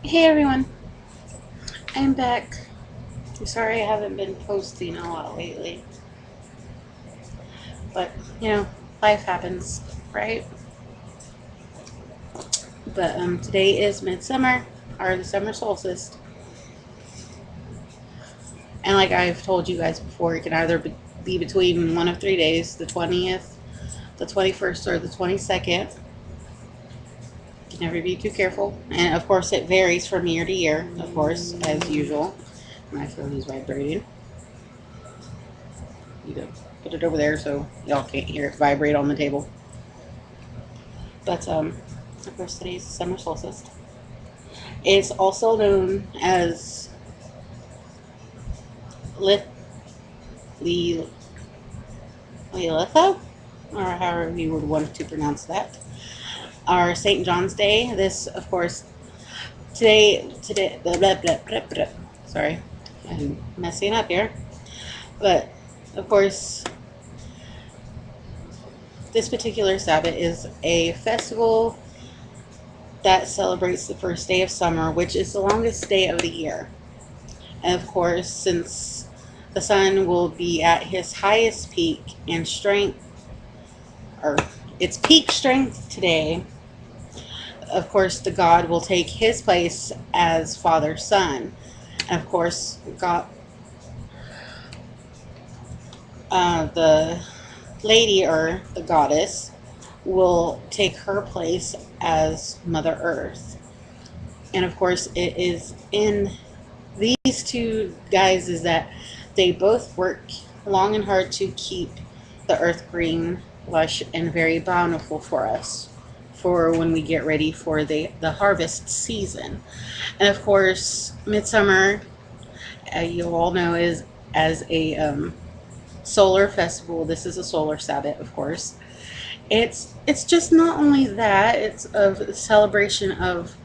Hey everyone, I'm back. I'm sorry I haven't been posting a lot lately, but life happens, right? But today is midsummer, or the summer solstice, and like I've told you guys before, it can either be between one of 3 days: the 20th, the 21st, or the 22nd. You can never be too careful, and of course, it varies from year to year, of course, as usual. My phone is vibrating. You can put it over there so y'all can't hear it vibrate on the table. But of course, today's summer solstice. It's also known as Lith Li- litha, or however you would want to pronounce that. Our St. John's Day. This, of course, today, blah, blah, blah, blah, blah. Sorry, I'm messing up here. But of course, this particular Sabbath is a festival that celebrates the first day of summer, which is the longest day of the year. And of course, since the sun will be at his highest peak and strength, or its peak strength today, of course, the god will take his place as Father Son. And of course, God, the lady or the goddess will take her place as Mother Earth. And of course, it is in these two guys is that they both work long and hard to keep the earth green, lush, and very bountiful for us for when we get ready for the harvest season. And of course, midsummer, you all know, is as a solar festival. This is a solar Sabbath, of course. It's just not only that; it's a celebration of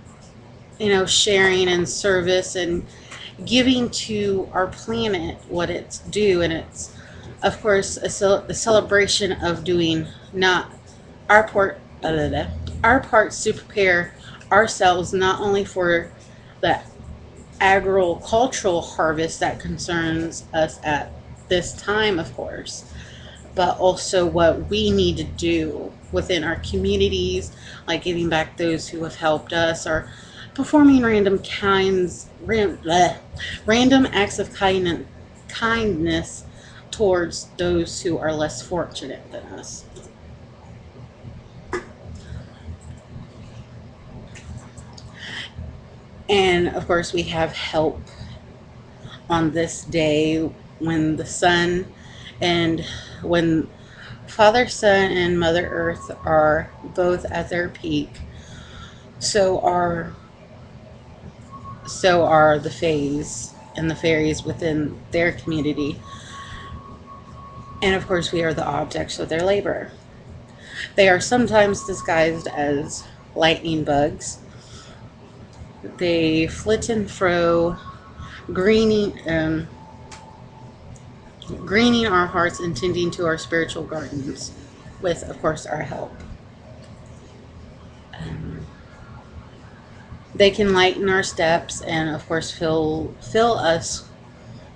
sharing and service and giving to our planet what it's due, and it's of course a celebration of doing not our part our parts to prepare ourselves not only for the agricultural harvest that concerns us at this time, of course, but also what we need to do within our communities, like giving back those who have helped us, or performing random acts of kindness towards those who are less fortunate than us. And of course, we have help on this day when the sun and when Father Sun and Mother Earth are both at their peak. So are the fays and the fairies within their community. And of course, we are the objects of their labor. They are sometimes disguised as lightning bugs. They flit and fro, greening, greening our hearts and tending to our spiritual gardens, with, of course, our help. They can lighten our steps and, of course, fill us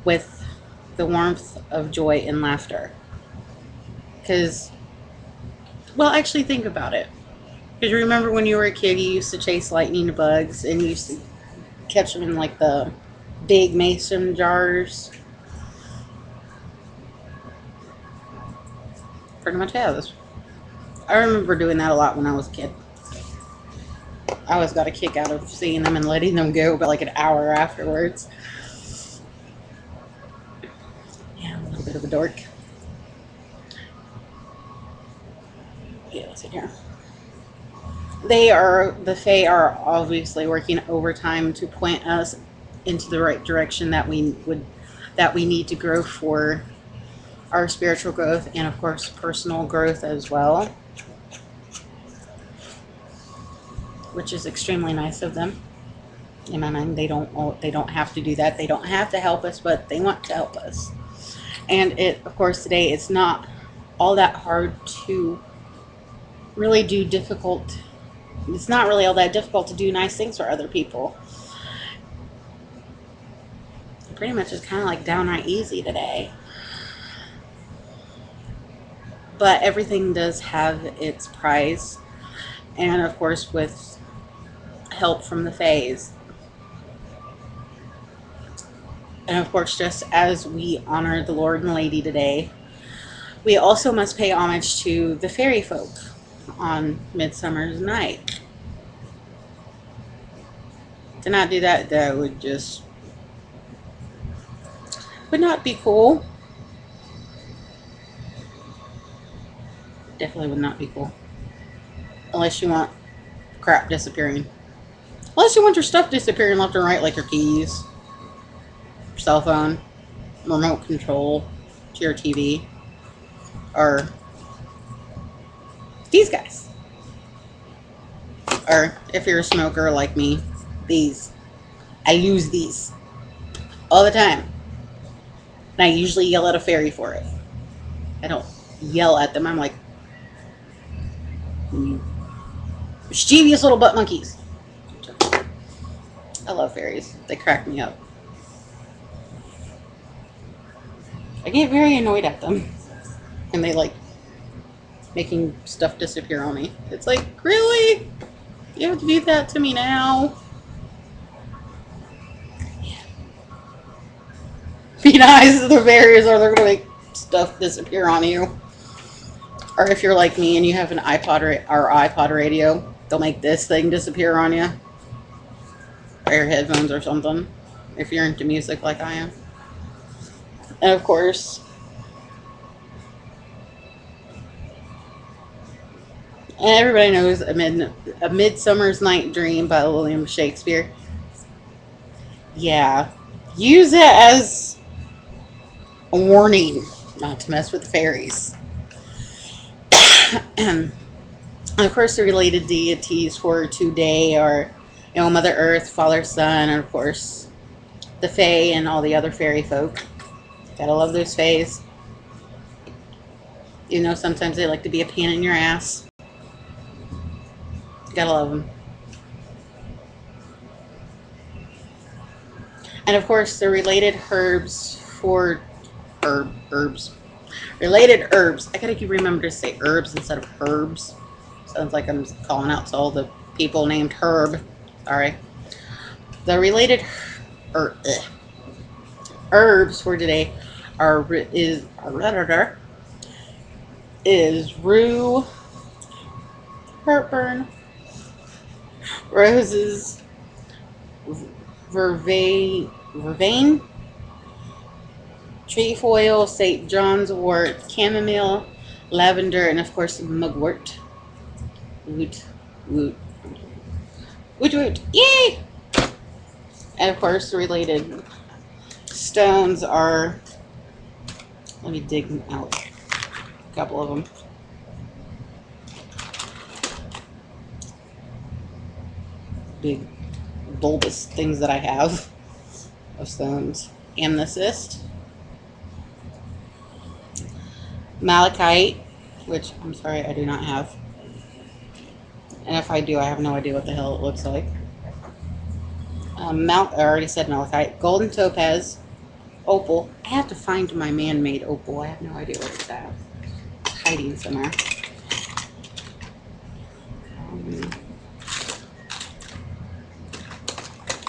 with the warmth of joy and laughter. Because, well, actually, think about it. Because you remember when you were a kid, you used to chase lightning bugs and you used to catch them in like the big mason jars. Pretty much has. I remember doing that a lot when I was a kid. I always got a kick out of seeing them and letting them go about like an hour afterwards. Yeah, I'm a little bit of a dork. Yeah, let's see here. The Fae are obviously working overtime to point us into the right direction that we need to grow for our spiritual growth and of course personal growth as well, which is extremely nice of them. In my mind, they don't have to do that. They don't have to help us, but they want to help us. And it, of course, today it's not all that hard to really do difficult. It's not really all that difficult to do nice things for other people. pretty much is kind of like downright easy today. But everything does have its price. And of course, with help from the fays. And of course, just as we honor the Lord and Lady today, we also must pay homage to the fairy folk on Midsummer's Night. To not do that, that would not be cool. Definitely would not be cool. Unless you want crap disappearing. Unless you want your stuff disappearing left and right, like your keys, your cell phone, remote control to your TV, or these guys. Or if you're a smoker like me, these. I use these all the time. And I usually yell at a fairy for it. I don't yell at them. I'm like, mischievous little butt monkeys. I love fairies. They crack me up. I get very annoyed at them. And they like making stuff disappear on me. It's like, really? You have to do that to me now? Yeah. Be nice to the fairies or they're going to make stuff disappear on you. Or if you're like me and you have an iPod radio, they'll make this thing disappear on you. Or your headphones or something. If you're into music like I am. And of course, and everybody knows A Midsummer's Night Dream by William Shakespeare. Yeah. Use it as a warning not to mess with fairies. And of course, the related deities for today are, you know, Mother Earth, Father Sun, and of course, the Fae and all the other fairy folk. Gotta love those fays. You know, sometimes they like to be a pain in your ass. Gotta love them. And of course, the related herbs for herbs. Related herbs. I gotta keep remembering to say herbs instead of herbs. Sounds like I'm calling out to all the people named Herb. Sorry. The related herbs for today is rue, heartburn, roses, vervain, trefoil, St. John's wort, chamomile, lavender, and of course mugwort. Woot, woot, woot, woot, yay! And of course the related stones are, let me dig out a couple of them. Big bulbous things that I have of stones. Amethyst, malachite, which I'm sorry I do not have. And if I do, I have no idea what the hell it looks like. I already said malachite. Golden topaz. Opal. I have to find my man-made opal. I have no idea where it's at. It's hiding somewhere.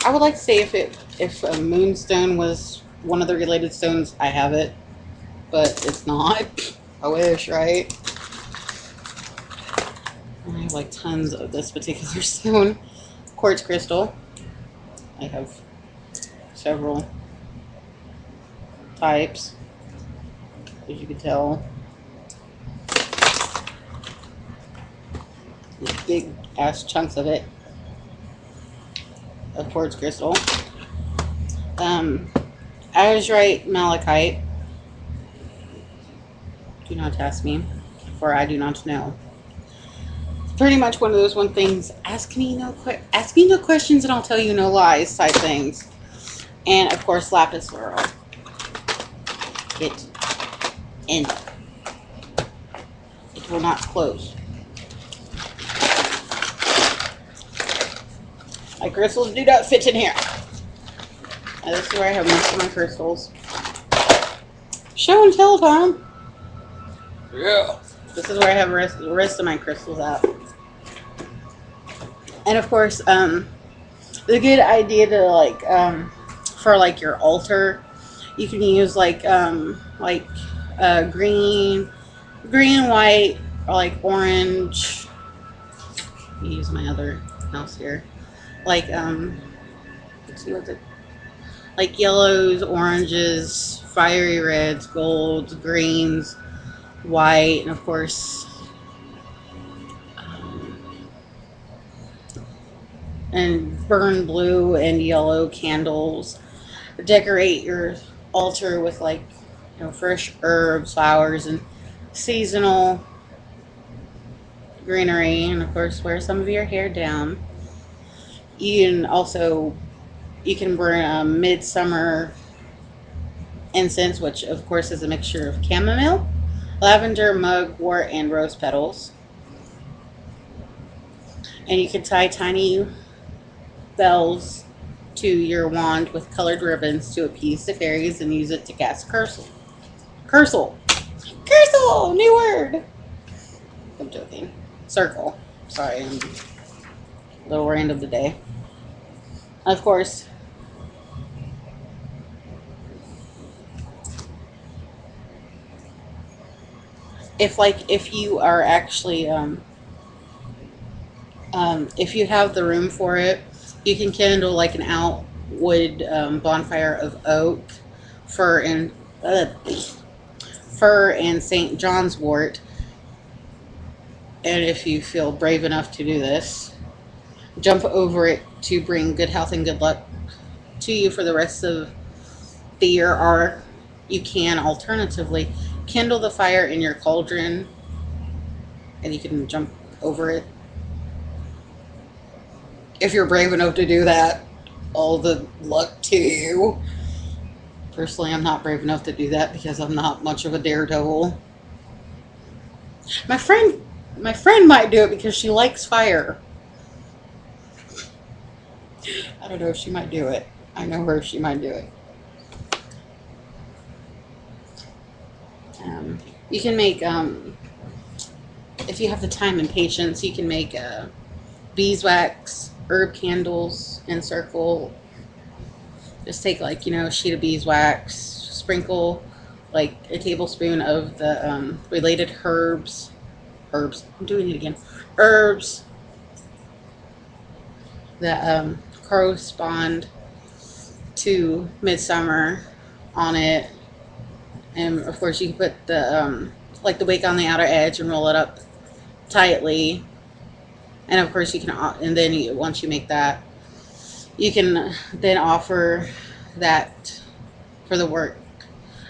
I would like to say if a moonstone was one of the related stones, I have it. But it's not. I wish, right? I have like tons of this particular stone. Quartz crystal. I have several types, as you can tell. Big ass chunks of it. Of quartz crystal. I was right, malachite. Do not ask me, for I do not know. It's pretty much one of those things. Ask me no questions, and I'll tell you no lies type things. And of course, lapis lazuli. It will not close. My crystals do not fit in here. And this is where I have most of my crystals. Show and tell time. Yeah. This is where I have the rest of my crystals at. And of course, the good idea to like, for like your altar, you can use like green, white, or like orange. Let me use my other mouse here. Like, let's see what's it. Like yellows, oranges, fiery reds, golds, greens, white, and of course, and burn blue and yellow candles. Decorate your altar with like, fresh herbs, flowers, and seasonal greenery, and of course, wear some of your hair down. You can burn a midsummer incense, which of course is a mixture of chamomile, lavender, mugwort, and rose petals. And you can tie tiny bells to your wand with colored ribbons to appease the fairies and use it to cast Cursel. New word. I'm joking. Circle. Sorry, I'm a little random today. Of course, if you are actually if you have the room for it, you can kindle like an outwood bonfire of oak, fir, and St. John's wort. And if you feel brave enough to do this, jump over it to bring good health and good luck to you for the rest of the year. Or you can alternatively kindle the fire in your cauldron and you can jump over it. If you're brave enough to do that, all the luck to you. Personally, I'm not brave enough to do that because I'm not much of a daredevil. My friend might do it because she likes fire. I don't know if she might do it. I know her, she might do it. You can make, if you have the time and patience, you can make beeswax, herb candles, encircle. Just take like, a sheet of beeswax, sprinkle like a tablespoon of the related herbs. I'm doing it again. Herbs that correspond to midsummer on it. And of course you can put the like the wick on the outer edge and roll it up tightly. And of course you can, and then once you make that, you can then offer that for the work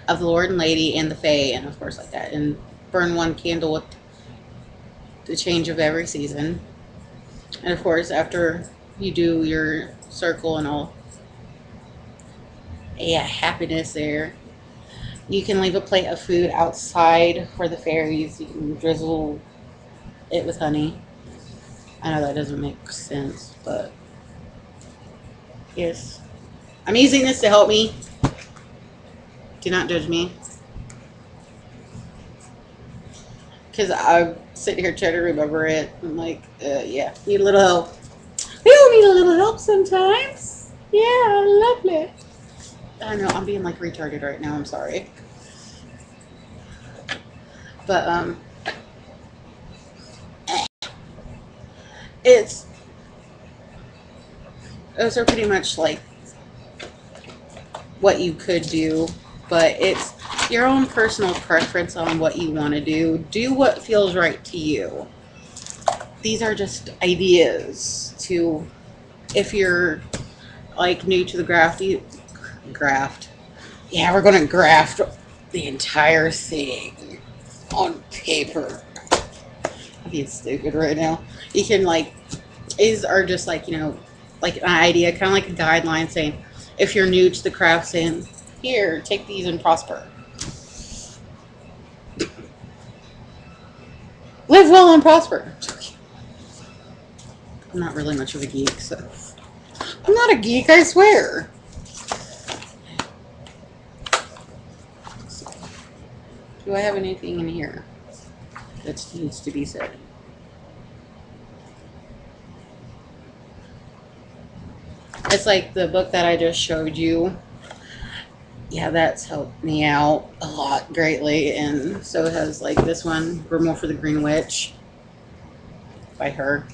of the Lord and Lady and the Fae, and of course like that, and burn one candle with the change of every season. And of course after you do your circle and all, happiness there, you can leave a plate of food outside for the fairies. You can drizzle it with honey. I know that doesn't make sense, but yes. I'm using this to help me. Do not judge me. Because I sit here trying to remember it. I'm like, yeah, need a little help. We all need a little help sometimes. Yeah, lovely. I know, I'm being like retarded right now. I'm sorry. But, those are pretty much like what you could do, but it's your own personal preference on what you want to do. Do what feels right to you. These are just ideas to, if you're like new to the graft. Yeah, we're gonna graft the entire thing on paper. I'm being stupid right now. You can like, these are just like, like an idea, kind of like a guideline saying, if you're new to the craft, saying, here, take these and prosper. Live well and prosper. I'm not really much of a geek, so. I'm not a geek, I swear. Do I have anything in here that needs to be said? It's like the book that I just showed you. Yeah, that's helped me out a lot greatly. And so has like this one, Grimoire for the Green Witch, by her.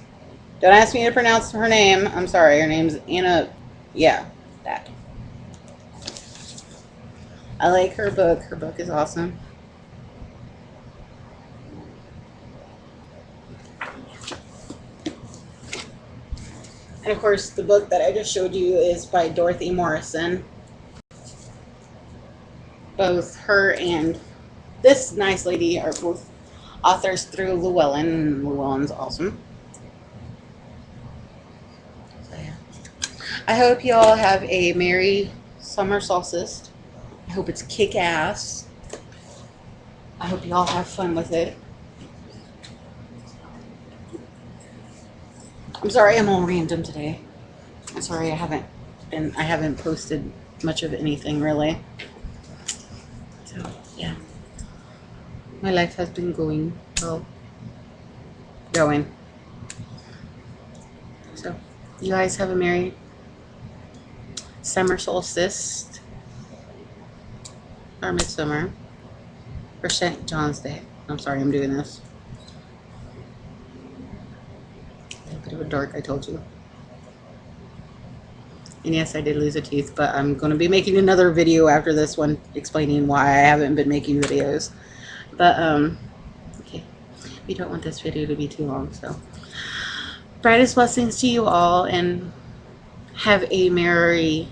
Don't ask me to pronounce her name. I'm sorry. Her name's Anna. Yeah, that. I like her book. Her book is awesome. And of course, the book that I just showed you is by Dorothy Morrison. Both her and this nice lady are both authors through Llewellyn, and Llewellyn's awesome. So, yeah. I hope you all have a merry summer solstice. I hope it's kick-ass. I hope you all have fun with it. I'm sorry I'm all random today. I'm sorry I haven't posted much of anything really. So yeah. My life has been going. So you guys have a merry summer solstice or midsummer or St. John's Day. I'm sorry I'm doing this. A bit of a dork, I told you. And yes, I did lose a tooth, but I'm going to be making another video after this one explaining why I haven't been making videos. But, okay. We don't want this video to be too long, so. Brightest blessings to you all, and have a merry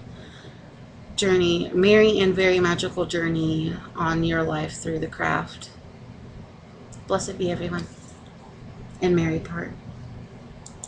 journey, merry and very magical journey on your life through the craft. Blessed be everyone, and merry part.